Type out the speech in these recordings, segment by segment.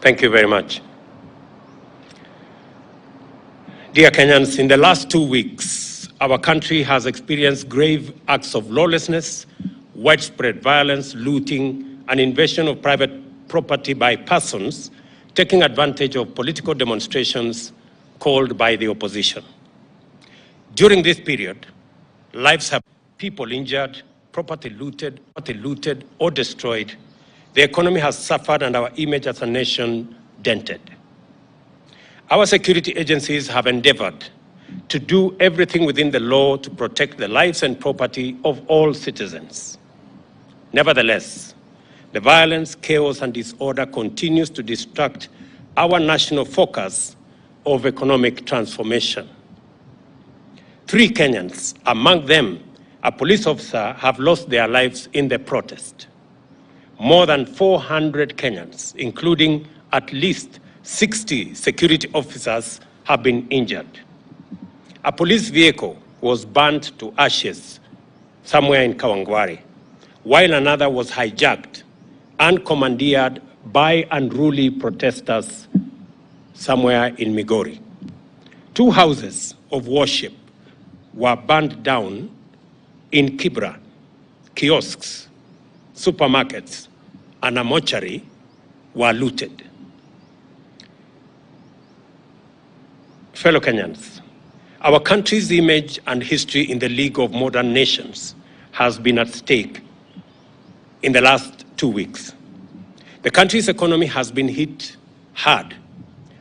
Thank you very much. Dear Kenyans, in the last 2 weeks, our country has experienced grave acts of lawlessness, widespread violence, looting, and invasion of private property by persons taking advantage of political demonstrations called by the opposition. During this period, lives have people injured, property looted or destroyed. The economy has suffered and our image as a nation dented. Our security agencies have endeavored to do everything within the law to protect the lives and property of all citizens. Nevertheless, the violence, chaos, and disorder continues to distract our national focus of economic transformation. 3 Kenyans, among them a police officer, have lost their lives in the protest. More than 400 Kenyans, including at least 60 security officers, have been injured. A police vehicle was burnt to ashes somewhere in Kawangware, while another was hijacked and commandeered by unruly protesters somewhere in Migori. 2 houses of worship were burned down in Kibra. Kiosks, supermarkets, and a mortuary were looted. Fellow Kenyans, our country's image and history in the League of Modern Nations has been at stake in the last 2 weeks. The country's economy has been hit hard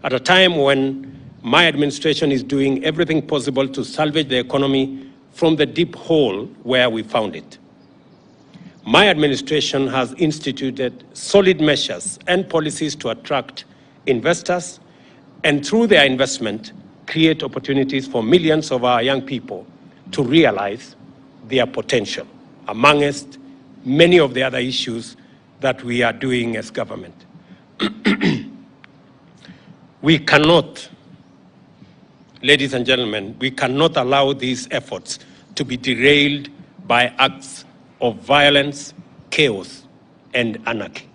at a time when my administration is doing everything possible to salvage the economy from the deep hole where we found it. My administration has instituted solid measures and policies to attract investors and through their investment, create opportunities for millions of our young people to realize their potential, amongst many of the other issues that we are doing as government. We cannot, ladies and gentlemen, we cannot allow these efforts to be derailed by acts of violence, chaos, and anarchy.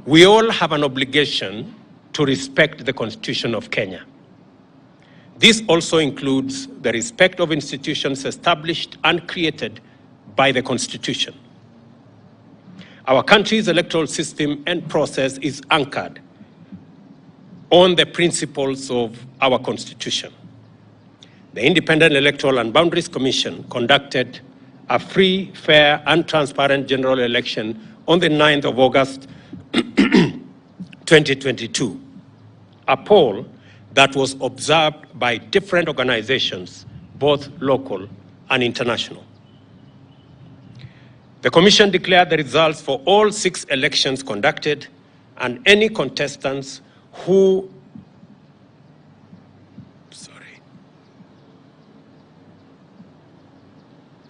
We all have an obligation to respect the Constitution of Kenya. This also includes the respect of institutions established and created by the Constitution. Our country's electoral system and process is anchored on the principles of our Constitution. The Independent Electoral and Boundaries Commission conducted a free, fair, and transparent general election on the 9th of August 2022, a poll that was observed by different organizations, both local and international. The Commission declared the results for all 6 elections conducted, and any contestants who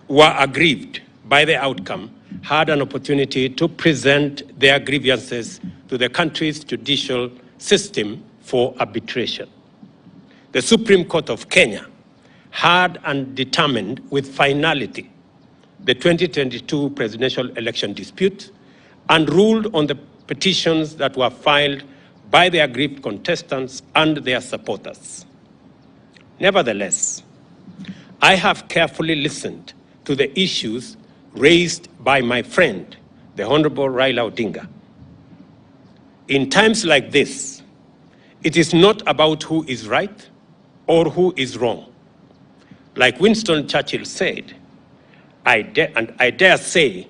were aggrieved by the outcome had an opportunity to present their grievances to the country's judicial system for arbitration. The Supreme Court of Kenya had and determined with finality the 2022 presidential election dispute and ruled on the petitions that were filed by the aggrieved contestants and their supporters. Nevertheless, I have carefully listened to the issues raised by my friend, the Honorable Raila Odinga. In times like this, it is not about who is right or who is wrong. Like Winston Churchill said, I dare say,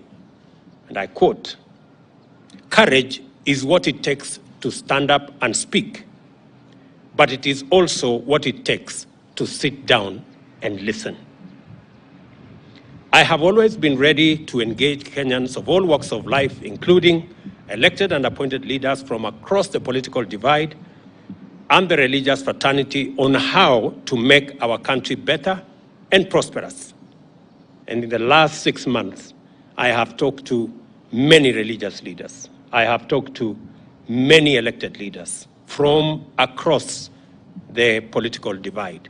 and I quote, "Courage is what it takes to stand up and speak, but it is also what it takes to sit down and listen." I have always been ready to engage Kenyans of all walks of life, including elected and appointed leaders from across the political divide and the religious fraternity, on how to make our country better and prosperous. And in the last 6 months, I have talked to many religious leaders. I have talked to many elected leaders from across the political divide.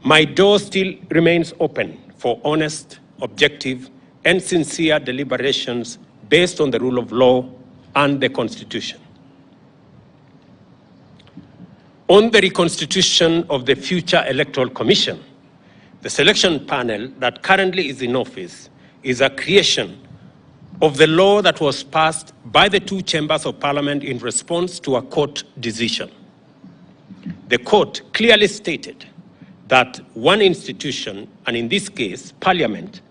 My door still remains open for honest, objective, and sincere deliberations based on the rule of law and the Constitution. On the reconstitution of the future Electoral Commission, the selection panel that currently is in office is a creation of the law that was passed by the two chambers of parliament in response to a court decision. The court clearly stated that one institution, and in this case, Parliament,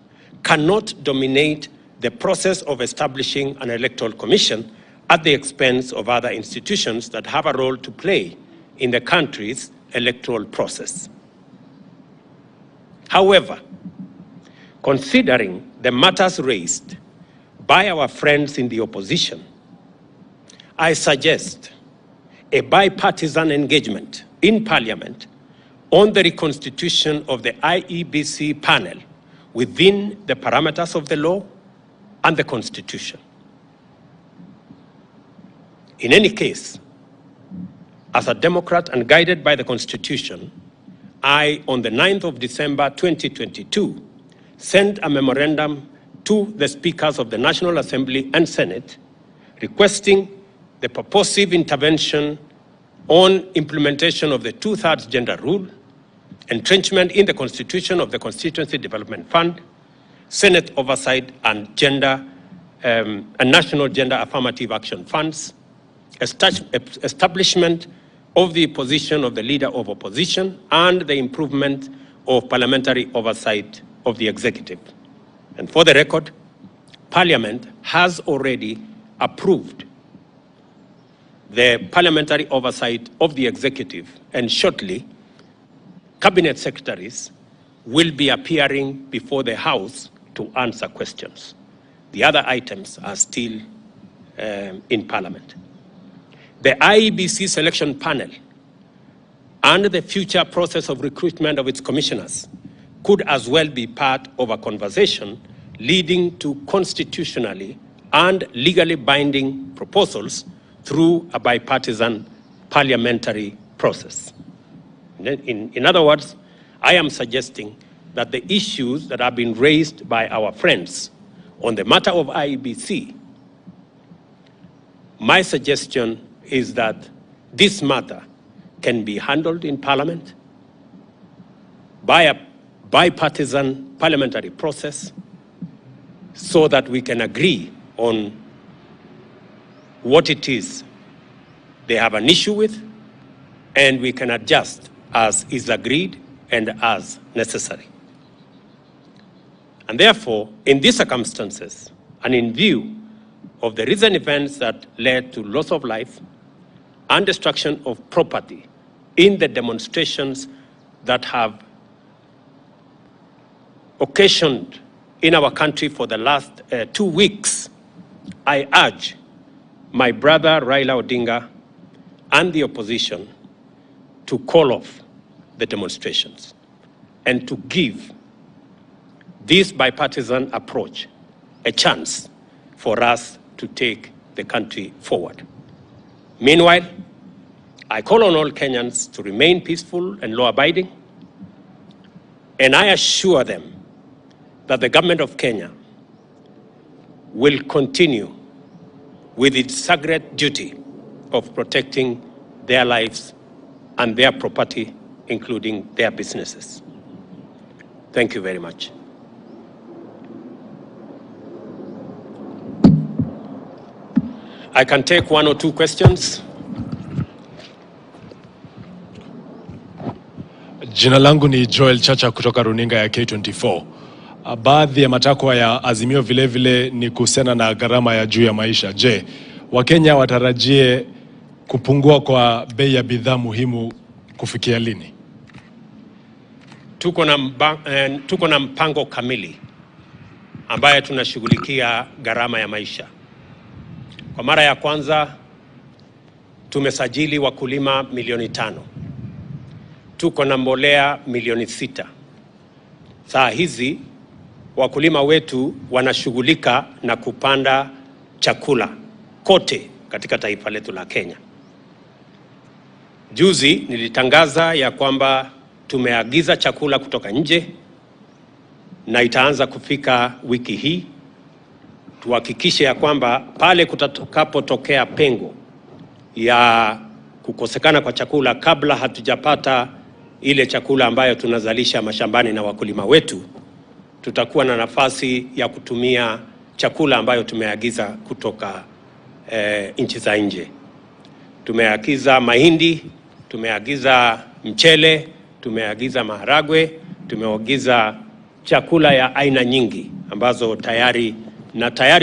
cannot dominate the process of establishing an electoral commission at the expense of other institutions that have a role to play in the country's electoral process. However, considering the matters raised by our friends in the opposition, I suggest a bipartisan engagement in Parliament on the reconstitution of the IEBC panel within the parameters of the law and the Constitution. In any case, as a Democrat and guided by the Constitution, I, on the 9th of December 2022, sent a memorandum to the Speakers of the National Assembly and Senate requesting the purposive intervention on implementation of the 2/3 gender rule, entrenchment in the Constitution of the Constituency Development Fund, Senate oversight and national gender affirmative action funds, establishment of the position of the leader of opposition, and the improvement of parliamentary oversight of the executive. And for the record, Parliament has already approved the parliamentary oversight of the executive, and shortly, cabinet secretaries will be appearing before the House to answer questions. The other items are still in Parliament. The IEBC selection panel and the future process of recruitment of its commissioners could as well be part of a conversation leading to constitutionally and legally binding proposals through a bipartisan parliamentary process. In other words, I am suggesting that the issues that have been raised by our friends on the matter of IEBC, my suggestion is that this matter can be handled in Parliament by a bipartisan parliamentary process so that we can agree on what it is they have an issue with, and we can adjust as is agreed and as necessary. And therefore, in these circumstances, and in view of the recent events that led to loss of life and destruction of property in the demonstrations that have occasioned in our country for the last 2 weeks, I urge my brother Raila Odinga and the opposition to call off the demonstrations and to give this bipartisan approach a chance for us to take the country forward. Meanwhile, I call on all Kenyans to remain peaceful and law-abiding, and I assure them that the government of Kenya will continue with its sacred duty of protecting their lives and their property, including their businesses. Thank you very much. I can take 1 or 2 questions. Jina langu ni Joel Chacha kutoka runinga ya K24. Baadhi ya matakwa ya Azimio vile vile ni kuhusiana na gharama ya juu ya maisha. Je, Wakenya watarajie kupungua kwa bei ya bidhaa muhimu kufikia lini? Tuko na mpango kamili ambaye tunashughulikia gharama ya maisha. Kwa mara ya kwanza tumesajili wakulima milioni 5. Tuko na mbolea milioni 6. Saa hizi wakulima wetu wanashughulika na kupanda chakula kote katika taifa letu la Kenya. Juzi nilitangaza ya kwamba tumeagiza chakula kutoka nje na itaanza kufika wiki hii, tuhakikishe ya kwamba pale kutakapotokea pengo ya kukosekana kwa chakula kabla hatujapata ile chakula ambayo tunazalisha mashambani na wakulima wetu, tutakuwa na nafasi ya kutumia chakula ambayo tumeagiza kutoka nchi za nje. Tumeagiza mahindi, tumeagiza mchele, tumeagiza maharagwe, tumeagiza chakula ya aina nyingi ambazo tayari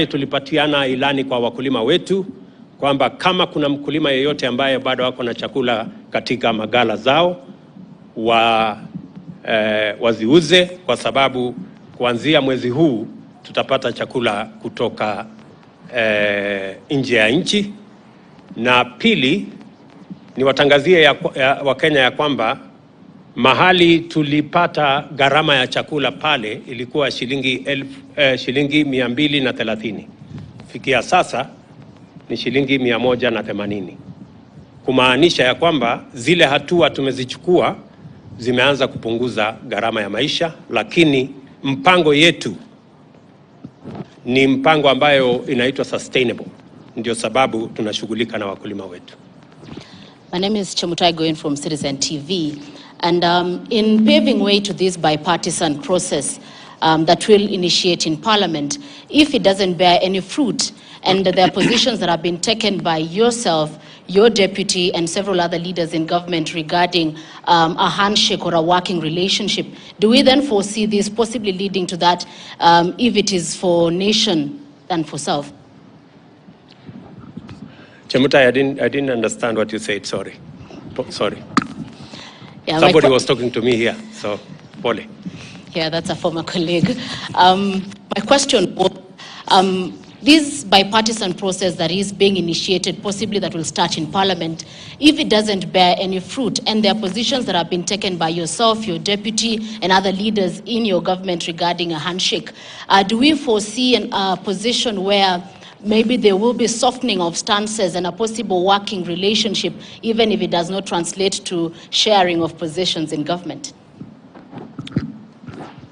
tulipatiana ilani kwa wakulima wetu kwamba kama kuna mkulima yeyote ambaye bado wako na chakula katika magala zao waziuze, kwa sababu kuanzia mwezi huu tutapata chakula kutoka nje ya nchi. Na pili, ni watangazie Wakenya ya kwamba mahali tulipata gharama ya chakula pale ilikuwa shilingi 230. Fikia sasa ni shilingi 180. Kumaanisha ya kwamba zile hatua tumezichukua zimeanza kupunguza gharama ya maisha, lakini mpango yetu ni mpango ambayo inaitwa sustainable. Ndio sababu tunashughulika na wakulima wetu. My name is Chemutai Goin from Citizen TV, and in paving way to this bipartisan process that will initiate in Parliament, if it doesn't bear any fruit, and there are positions that have been taken by yourself, your deputy, and several other leaders in government regarding a handshake or a working relationship, do we then foresee this possibly leading to that if it is for nation and for self? Chemutai, I didn't understand what you said. Sorry. Yeah, somebody was talking to me here, so pole. Yeah, that's a former colleague. My question was, this bipartisan process that is being initiated, possibly that will start in Parliament, if it doesn't bear any fruit, and there are positions that have been taken by yourself, your deputy, and other leaders in your government regarding a handshake, do we foresee a position where maybe there will be softening of stances and a possible working relationship, even if it does not translate to sharing of positions in government?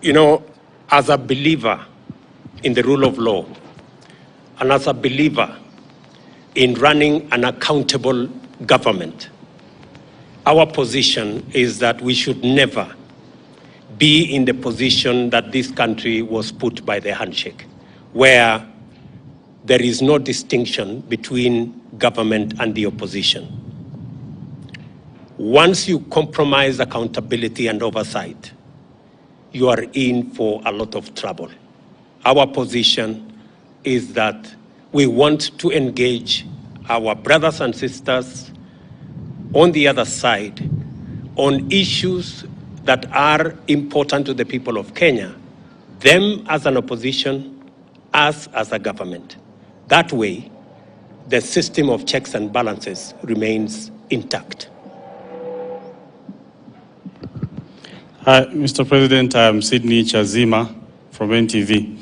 You know, as a believer in the rule of law, and as a believer in running an accountable government, our position is that we should never be in the position that this country was put by the handshake, where there is no distinction between government and the opposition. Once you compromise accountability and oversight, you are in for a lot of trouble. Our position is that we want to engage our brothers and sisters on the other side on issues that are important to the people of Kenya, them as an opposition, us as a government. That way, the system of checks and balances remains intact. Hi, Mr. President, I'm Sydney Chazima from NTV.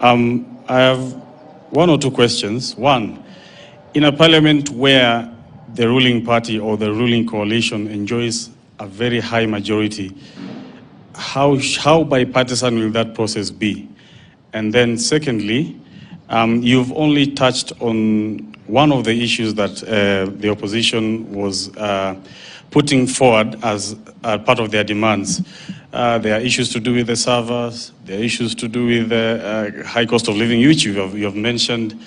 I have one or two questions. One, in a parliament where the ruling party or the ruling coalition enjoys a very high majority, how bipartisan will that process be? And then secondly, you've only touched on one of the issues that the opposition was putting forward as part of their demands. There are issues to do with the servers, there are issues to do with the high cost of living, which you have mentioned.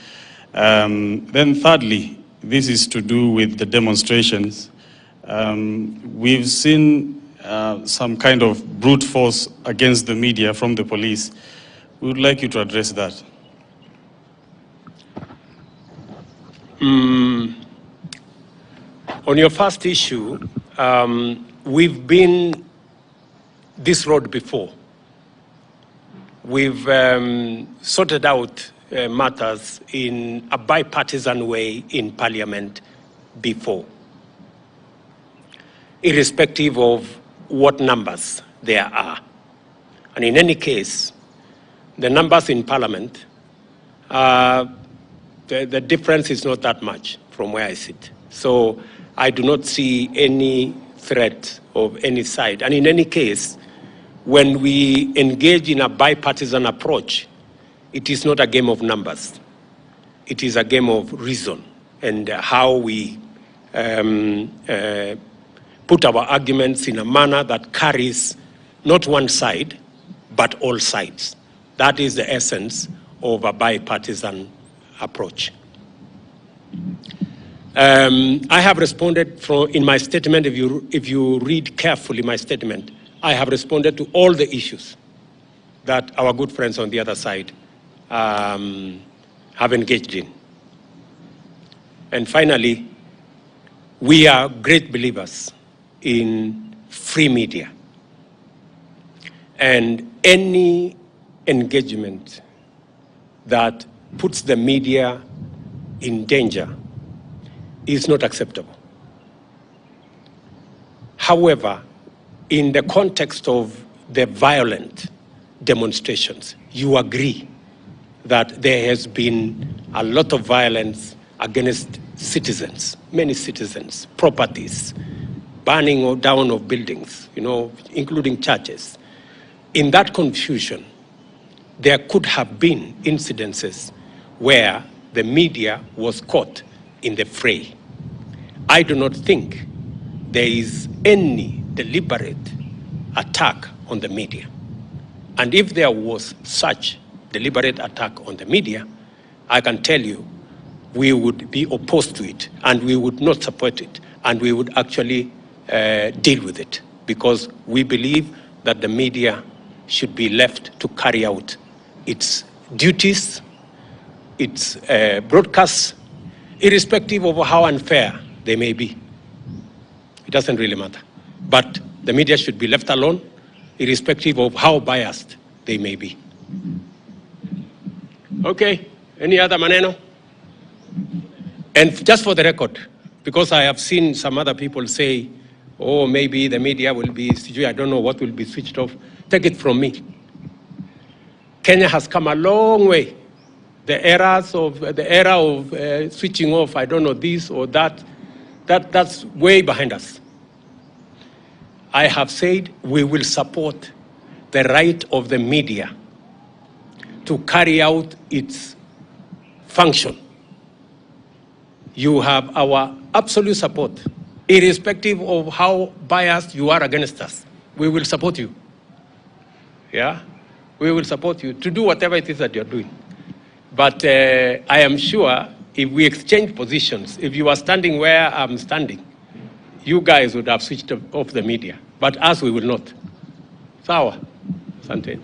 Then thirdly, this is to do with the demonstrations. We've seen some kind of brute force against the media from the police. We would like you to address that. On your first issue, we've been this road before. We've sorted out matters in a bipartisan way in Parliament before, irrespective of what numbers there are. And in any case, the numbers in Parliament, the difference is not that much from where I sit. So I do not see any threat of any side. And in any case, when we engage in a bipartisan approach, it is not a game of numbers. It is a game of reason and how we put our arguments in a manner that carries not one side, but all sides. That is the essence of a bipartisan approach. I have responded in my statement, if you read carefully my statement, I have responded to all the issues that our good friends on the other side have engaged in. And finally, we are great believers in free media. And any engagement that puts the media in danger is not acceptable. However, in the context of the violent demonstrations, you agree that there has been a lot of violence against citizens, many citizens, properties, burning down of buildings, including churches. In that confusion, there could have been incidences where the media was caught in the fray. I do not think there is any deliberate attack on the media. And if there was such deliberate attack on the media, I can tell you we would be opposed to it and we would not support it and we would actually deal with it because we believe that the media should be left to carry out its duties, its broadcasts, irrespective of how unfair they may be. It doesn't really matter. But the media should be left alone, irrespective of how biased they may be. Okay, any other maneno? And just for the record, because I have seen some other people say, oh, maybe the media will be, I don't know what will be switched off. Take it from me. Kenya has come a long way. The era of switching off, I don't know, this or that's way behind us. I have said we will support the right of the media to carry out its function. You have our absolute support, irrespective of how biased you are against us. We will support you. Yeah? We will support you to do whatever it is that you're doing. But I am sure if we exchange positions, if you are standing where I'm standing, you guys would have switched off the media. But us, we will not. Sawa. Asante.